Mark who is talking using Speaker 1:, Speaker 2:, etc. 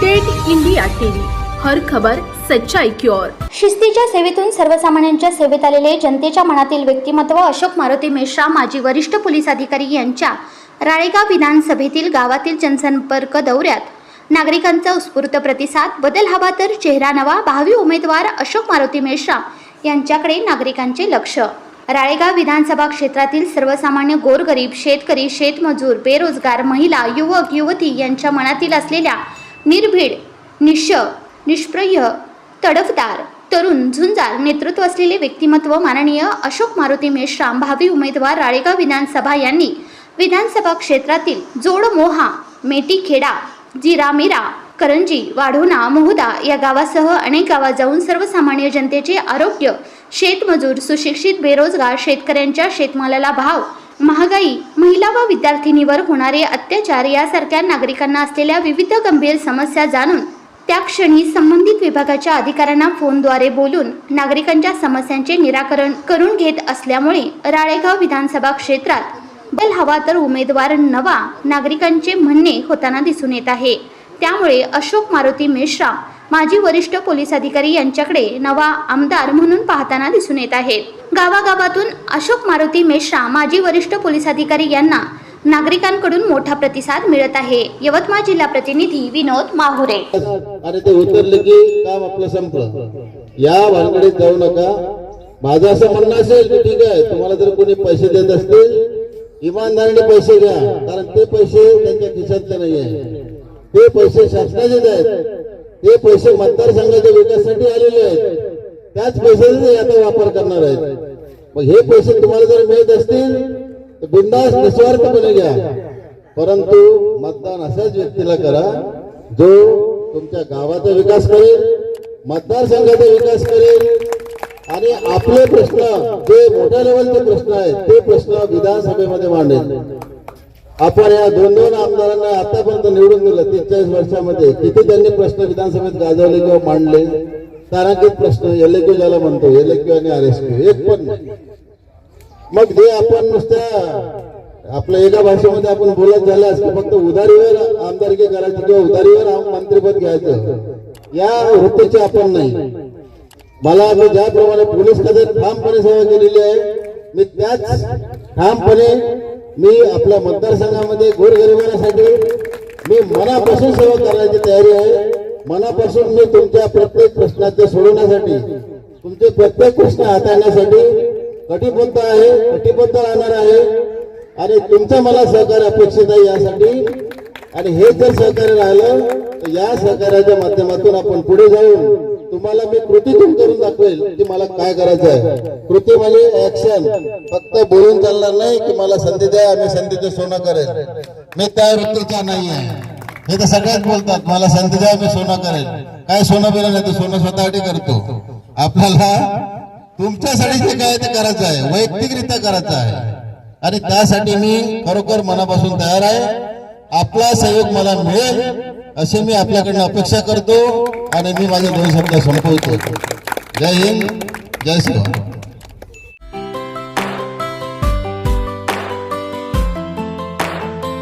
Speaker 1: Date India TV, हर खबर सच्चाई की ओर।
Speaker 2: शिस्तीच्या सेवेतून सर्वसामान्यांच्या सेवेत आलेले जनतेच्या मनातील व्यक्तिमत्व अशोक मारुती मेश्राम माजी वरिष्ठ पोलीस अधिकारी यांच्या राळेगाव विधानसभेतील गावातील जनसंपर्क दौऱ्यात नागरिकांचा उत्स्फूर्त प्रतिसाद। बदल हवा तर चेहरा नवा, भावी उमेदवार अशोक मारुती मेश्राम यांच्याकडे नागरिकांचे लक्ष। राळेगाव विधानसभा क्षेत्रातील सर्वसामान्य गोरगरीब, शेतकरी, शेतमजूर, बेरोजगार, महिला, युवक युवती यांच्या मनातील असलेल्या निर्भीड, निष्प्रय, तडफदार, तरुण, झुंजार नेतृत्व असलेले व्यक्तिमत्व माननीय अशोक मारुती मेश्राम भावी उमेदवार राळेगाव विधानसभा यांनी विधानसभा क्षेत्रातील जोडमोहा, मेटीखेडा, जिरामेरा, करंजी, वाढोणा, मोहदा या गावासह अनेक गावात जाऊन सर्वसामान्य जनतेचे आरोग्य, शेतमजूर, सुशिक्षित, बेरोजगार शेतकऱ्यांच्या शेतमालाला भाव, महागाई, महिला व विद्यार्थिनीवर होणारे अत्याचार यासारख्या नागरिकांना असलेल्या विविध गंभीर समस्या जाणून त्या क्षणी संबंधित विभागाच्या अधिकाऱ्यांना फोनद्वारे बोलून नागरिकांच्या समस्यांचे निराकरण करून घेत असल्यामुळे राळेगाव विधानसभा क्षेत्रात बदल हवा तर उमेदवार नवा नागरिकांचे म्हणणे होताना दिसून येत आहे। त्यामुळे अशोक मारुती मेश्राम माजी वरिष्ठ पोलीस अधिकारी यांच्याकडे नवा आमदार म्हणून पाहताना दिसून येत आहेत। गावागावातून अशोक मारुती मेश्राम माजी वरिष्ठ पोलीस अधिकारी यांना नागरिकांकडून मोठा प्रतिसाद मिळत आहे। यवतमाळ जिल्हा प्रतिनिधी विनोद माहुरे।
Speaker 3: आणि ते उतरले की काम आपलं संपलं, या भानगडीत जाऊ नका। माझं असं म्हणणं असेल की ठीक आहे, तुम्हाला जर कोणी पैसे देत असतील इमानदारीने पैसे घ्या, कारण ते पैसे त्यांच्या खिशातले नाही आहे, ते पैसे शासनाचे आहेत, ते पैसे मतदारसंघाच्या विकासासाठी आलेले आहेत, त्याच पैशाचा आता वापर करणार आहेत। मग हे पैसे तुम्हाला जर मिळत असतील तर बिनधास्त निस्वार्थपणे घ्या, परंतु मतदान अशाच व्यक्तीला करा जो तुमच्या गावाचा विकास करेल, मतदारसंघाचा विकास करेल आणि आपले प्रश्न जे मोठ्या लेवलचे प्रश्न आहेत ते प्रश्न विधानसभेमध्ये मांडेल। आपण या दोन आमदारांना आतापर्यंत निवडून दिलं 43 वर्षामध्ये, किती त्यांनी प्रश्न विधानसभेत गाजवले किंवा मांडले? तारांकित प्रश्न, एलएक्यू ज्याला म्हणतो, एलएक्यू आणि आरएसक्यू, एक पण नाही। मग जे आपण नुसत्या आपल्या एका भाषेमध्ये आपण बोलत झाल्यास की फक्त उधारीवर आमदारकी करायची किंवा उधारीवर मंत्रिपद घ्यायचं, या वृत्तीचे आपण नाही। मला मी ज्याप्रमाणे पोलीस खात्यात ठामपणे सेवा केलेली आहे, मी त्याच ठामपणे मी आपल्या मतदारसंघामध्ये गोरगरिबांसाठी मी मनापासून सेवा करण्याची तयारी आहे। मनापासून मी तुमच्या प्रत्येक प्रश्नाचे सोडवण्यासाठी, तुमचे प्रत्येक प्रश्न हाताळण्यासाठी कटिबद्ध आहे, कटिबद्ध राहणार आहे आणि तुमचं मला सहकार्य अपेक्षित आहे यासाठी। आणि हे जर सहकार्य राहिलं तर या सहकार्याच्या माध्यमातून आपण पुढे जाऊन तुम्हाला मी कृतीतून करून दाखवेल की मला काय करायचं आहे। कृती म्हणजे ऍक्शन, फक्त बोलून चालणार नाही की मला संधी द्या, मी संधीचं सोनं करेल, मी त्या वृत्तीचा नाही आहे। हे तर सगळ्यात बोलतात, मला संधी द्या, मी सोनं करेल। काय सोनं बिलं नाही, तर सोनं स्वतःसाठी करतो। आपल्याला तुमच्यासाठी जे काय ते करायचं आहे, वैयक्तिकरित्या करायचं आहे आणि त्यासाठी मी खरोखर मनापासून तयार आहे। आपला सहयोग मला मिळेल असे मी आपल्याकडनं अपेक्षा करतो आणि मी माझे 2 शब्द संपवतो। जय हिंद, जय श्रीराम।